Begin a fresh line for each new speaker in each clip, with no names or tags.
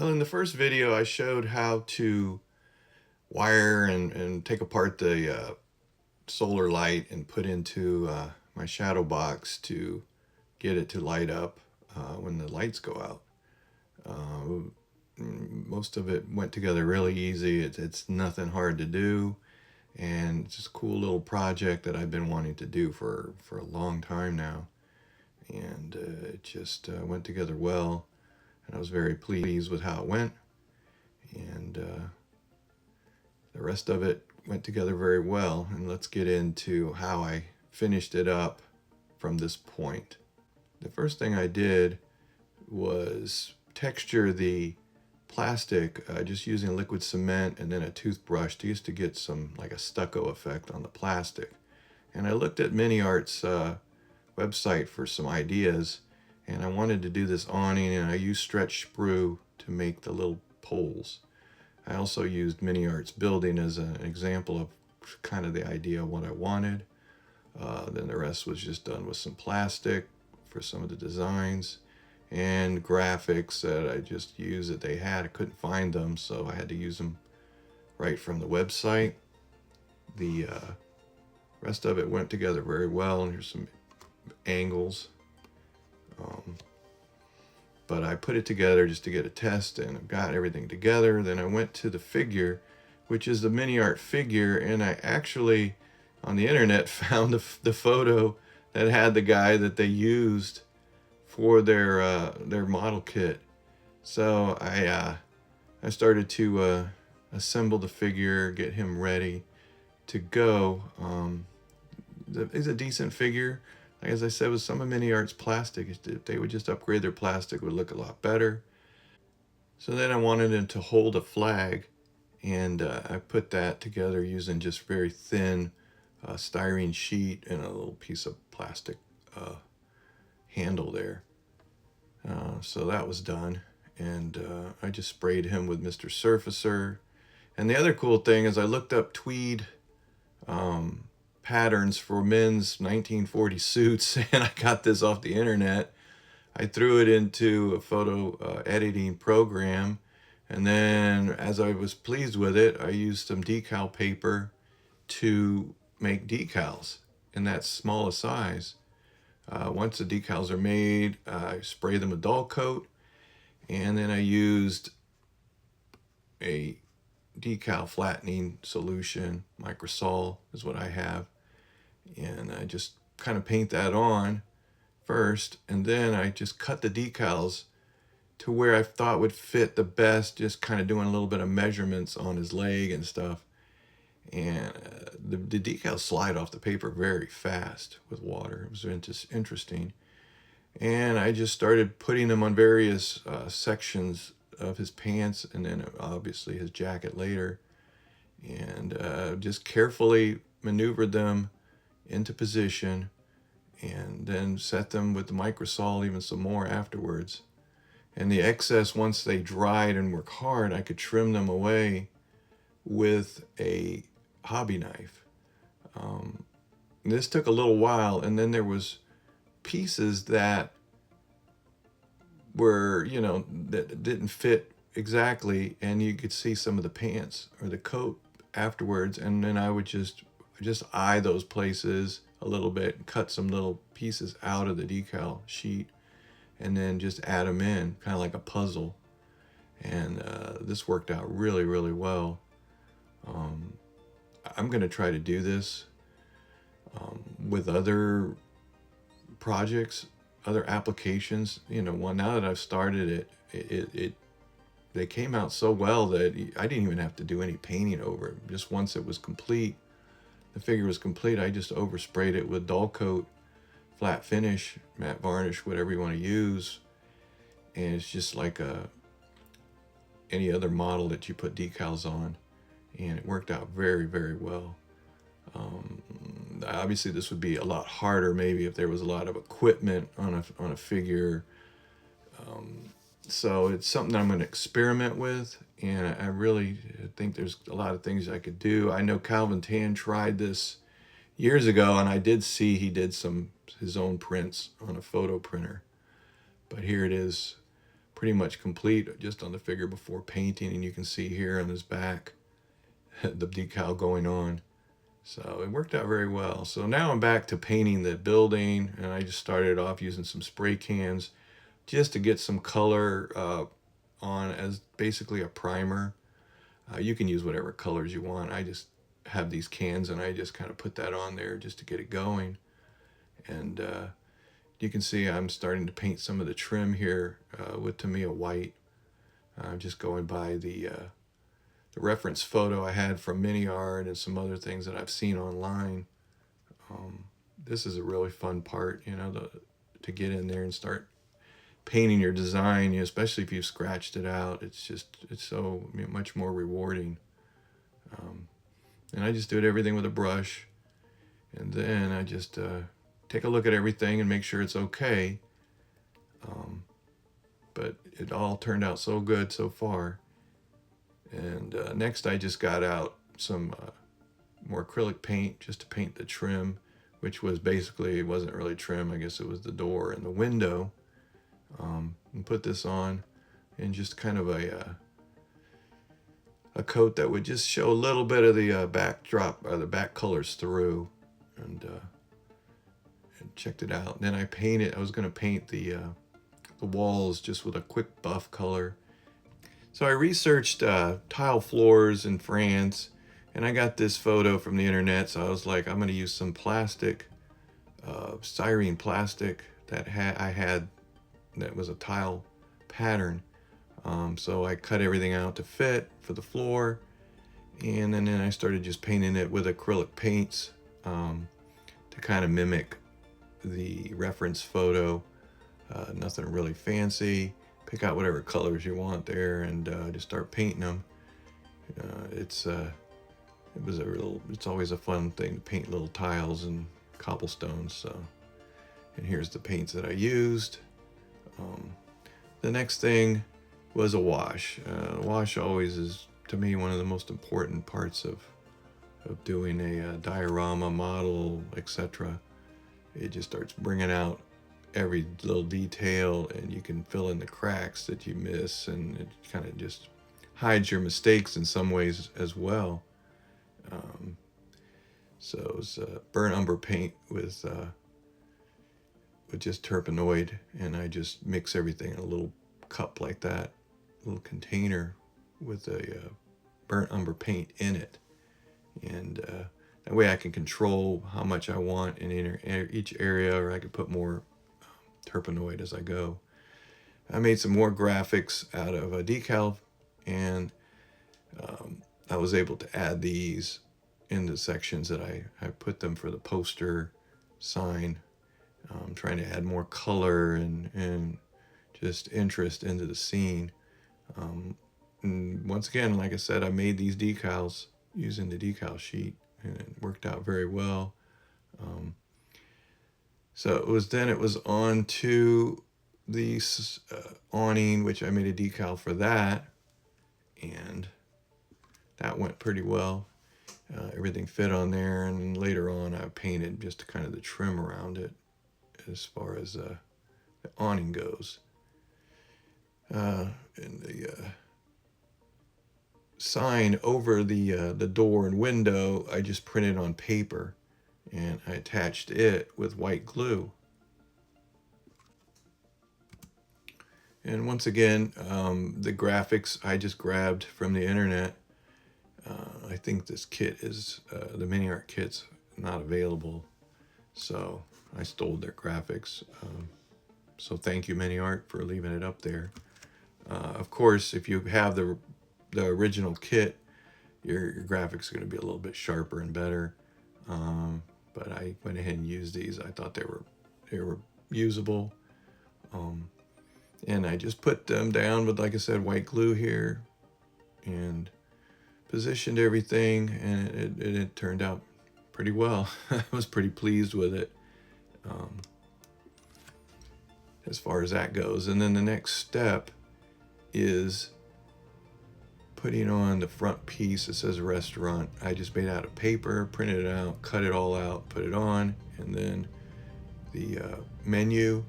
Well, in the first video, I showed how to wire and take apart the solar light and put into my shadow box to get it to light up when the lights go out. Most of it went together really easy. It's nothing hard to do, and it's just a cool little project that I've been wanting to do for a long time now. And it just went together well, and I was very pleased with how it went. And the rest of it went together very well. And let's get into how I finished it up from this point. The first thing I did was texture the plastic just using liquid cement and then a toothbrush just to get some like a stucco effect on the plastic. And I looked at MiniArt's website for some ideas, and I wanted to do this awning, and I used stretch sprue to make the little poles. I also used MiniArt's building as an example of kind of the idea of what I wanted. Then the rest was just done with some plastic for some of the designs and graphics that I just used that they had. I couldn't find them, so I had to use them right from the website. The rest of it went together very well, and here's some angles. But I put it together just to get a test, and I've got everything together. Then I went to the figure, which is the MiniArt figure, and I actually on the internet found the photo that had the guy that they used for their model kit. So I started to assemble the figure, get him ready to go. It's a decent figure. As I said, with some of MiniArt's plastic, if they would just upgrade their plastic, it would look a lot better. So then I wanted him to hold a flag, and I put that together using just very thin styrene sheet and a little piece of plastic handle there. So that was done, and I just sprayed him with Mr. Surfacer. And the other cool thing is I looked up tweed patterns for men's 1940 suits, and I got this off the internet. I threw it into a photo editing program, and then as I was pleased with it, I used some decal paper to make decals in that small a size. Once the decals are made, I spray them with dull coat, and then I used a decal flattening solution. Microsol is what I have, and I just kind of paint that on first, and then I just cut the decals to where I thought would fit the best, just kind of doing a little bit of measurements on his leg and stuff. And the decals slide off the paper very fast with water. It was interesting. And I just started putting them on various sections of his pants, and then obviously his jacket later, and just carefully maneuvered them into position, and then set them with the microsol even some more afterwards. And the excess, once they dried and work hard, I could trim them away with a hobby knife. This took a little while, and then there was pieces that were, that didn't fit exactly, and you could see some of the pants or the coat afterwards, and then I would just eye those places a little bit and cut some little pieces out of the decal sheet, and then just add them in, kind of like a puzzle. And this worked out really, really well. I'm going to try to do this with other projects, other applications. Well, now that I've started it, they came out so well that I didn't even have to do any painting over it. Just once it was complete, the figure was complete, I just oversprayed it with dull coat, flat finish, matte varnish, whatever you want to use. And it's just like any other model that you put decals on. And it worked out very, very well. Obviously, this would be a lot harder maybe if there was a lot of equipment on a figure. So it's something I'm going to experiment with, and I really think there's a lot of things I could do. I know Calvin Tan tried this years ago, and I did see he did his own prints on a photo printer. But here it is pretty much complete just on the figure before painting, and you can see here on his back the decal going on. So it worked out very well. So now I'm back to painting the building, and I just started off using some spray cans just to get some color on as basically a primer. You can use whatever colors you want. I just have these cans and I just kind of put that on there just to get it going. And you can see I'm starting to paint some of the trim here with Tamiya white. I'm just going by the reference photo I had from Mini Art and some other things that I've seen online. This is a really fun part, you know, to get in there and start painting your design, especially if you've scratched it out. It's so much more rewarding. And I just do everything with a brush, and then I just take a look at everything and make sure it's okay. But it all turned out so good so far. And next I just got out some more acrylic paint just to paint the trim, which was basically, it wasn't really trim, I guess it was the door and the window. And put this on in just kind of a coat that would just show a little bit of the backdrop or the back colors through, and checked it out. And then I was going to paint the walls just with a quick buff color. So I researched tile floors in France, and I got this photo from the internet. So I was like, I'm going to use some plastic, styrene plastic that I had that was a tile pattern. So I cut everything out to fit for the floor, and then I started just painting it with acrylic paints to kind of mimic the reference photo. Nothing really fancy. Pick out whatever colors you want there and just start painting them. It's always a fun thing to paint little tiles and cobblestones. So, and here's the paints that I used. The next thing was a wash. Wash always is, to me, one of the most important parts of doing a diorama, model, etc. It just starts bringing out every little detail, and you can fill in the cracks that you miss, and it kind of just hides your mistakes in some ways as well. So it was burnt umber paint with just turpenoid, and I just mix everything in a little cup like that, little container with a burnt umber paint in it, and that way I can control how much I want in each area, or I could put more turpenoid as I go. I made some more graphics out of a decal, and I was able to add these in the sections that I put them for the poster sign. Trying to add more color and just interest into the scene. And once again, like I said, I made these decals using the decal sheet, and it worked out very well. So it was on to the awning, which I made a decal for that, and that went pretty well. Everything fit on there, and later on I painted just kind of the trim around it as far as the awning goes. And the sign over the door and window, I just printed on paper, and I attached it with white glue. And once again, the graphics I just grabbed from the internet. I think this kit is, the Mini Art kit's not available, so I stole their graphics. So thank you, Mini Art, for leaving it up there. Of course, if you have the original kit, your graphics are going to be a little bit sharper and better. But I went ahead and used these. I thought they were usable. And I just put them down with, like I said, white glue here, and positioned everything, and it turned out pretty well. I was pretty pleased with it as far as that goes. And then the next step is putting on the front piece that says restaurant. I just made out of paper, printed it out, cut it all out, put it on, and then the menu.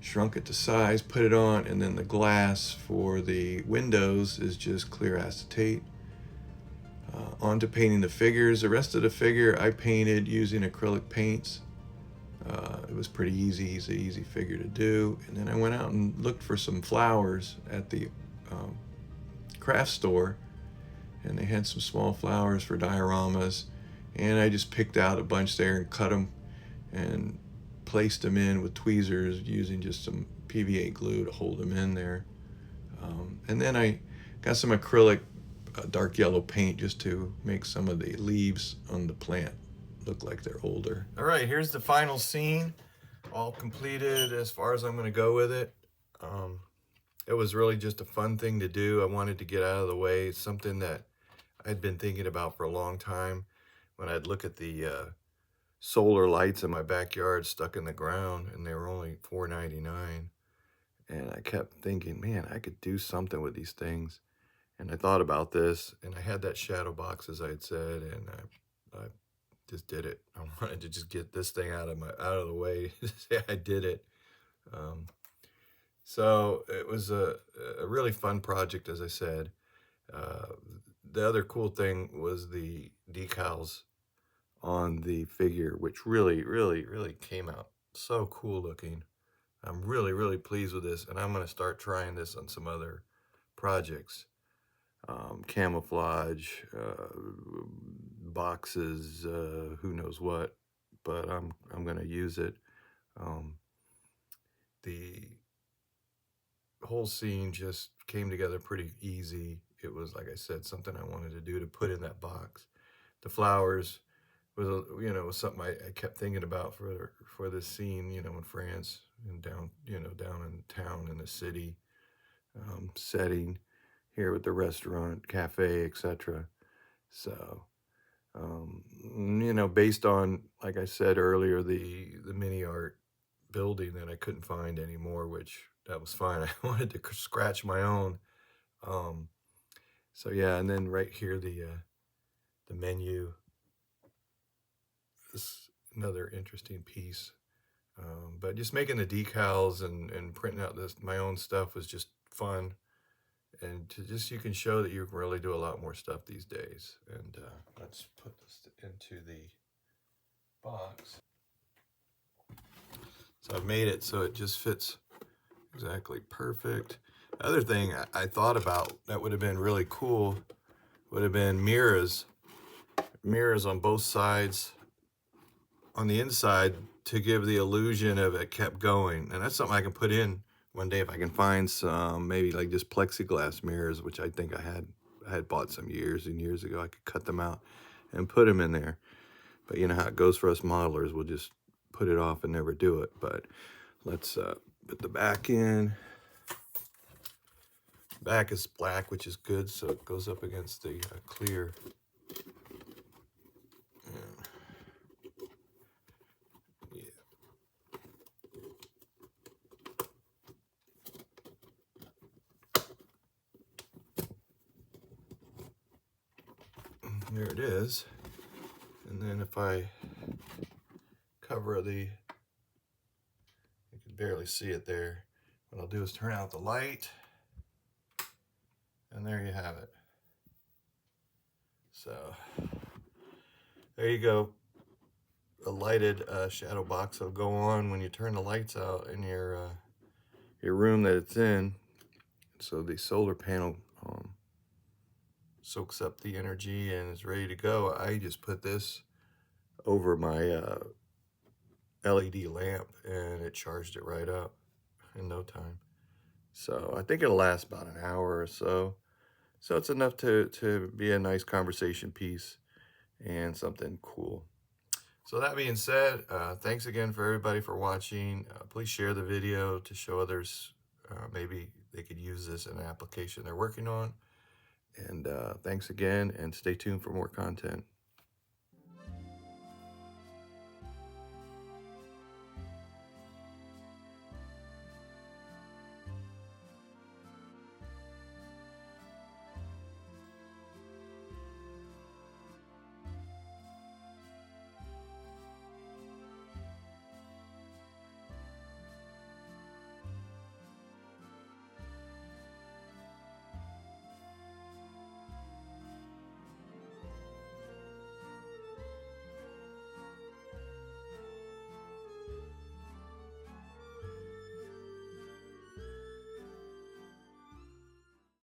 shrunk it to size, put it on, and then the glass for the windows is just clear acetate. On to painting the figures. The rest of the figure I painted using acrylic paints. It was pretty easy. It's an easy figure to do. And then I went out and looked for some flowers at the craft store, and they had some small flowers for dioramas, and I just picked out a bunch there and cut them and placed them in with tweezers using just some PVA glue to hold them in there. And then I got some acrylic dark yellow paint just to make some of the leaves on the plant look like they're older. All right, here's the final scene, all completed as far as I'm going to go with it. It was really just a fun thing to do. I wanted to get out of the way. It's something that I'd been thinking about for a long time. When I'd look at the solar lights in my backyard stuck in the ground, and they were only $4.99, and I kept thinking, man, I could do something with these things. And I thought about this, and I had that shadow box, as I had said, and I just did it. I wanted to just get this thing out of the way. I did it. So it was a really fun project, as I said. The other cool thing was the decals on the figure, which really came out so cool looking. I'm really pleased with this, and I'm going to start trying this on some other projects. Camouflage, boxes, who knows what, but I'm going to use it. The whole scene just came together pretty easy. It was, like I said, something I wanted to do to put in that box. The flowers was, was something I kept thinking about for this scene, in France and down in town in the city setting here with the restaurant, cafe, etc. So, based on, like I said earlier, the mini art building that I couldn't find anymore, which that was fine. I wanted to scratch my own. So yeah, and then right here the menu is another interesting piece. But just making the decals and printing out my own stuff was just fun. And you can show that you can really do a lot more stuff these days. And let's put this into the box. So I've made it so it just fits exactly perfect. The other thing I thought about that would have been really cool would have been mirrors on both sides on the inside to give the illusion of it kept going. And that's something I can put in one day if I can find some, maybe like just plexiglass mirrors, which I think I had bought some years and years ago. I could cut them out and put them in there. But you know how it goes for us modelers. We'll just put it off and never do it. But let's put the back in. Back is black, which is good, so it goes up against the clear. There it is. And then if I cover you can barely see it there. What I'll do is turn out the light, and there you have it. So there you go. A lighted shadow box will go on when you turn the lights out in your room that it's in. So the solar panel soaks up the energy and is ready to go. I just put this over my LED lamp, and it charged it right up in no time. So I think it'll last about an hour or so. So it's enough to be a nice conversation piece and something cool. So that being said, thanks again for everybody for watching. Please share the video to show others maybe they could use this in an application they're working on. And thanks again, and stay tuned for more content.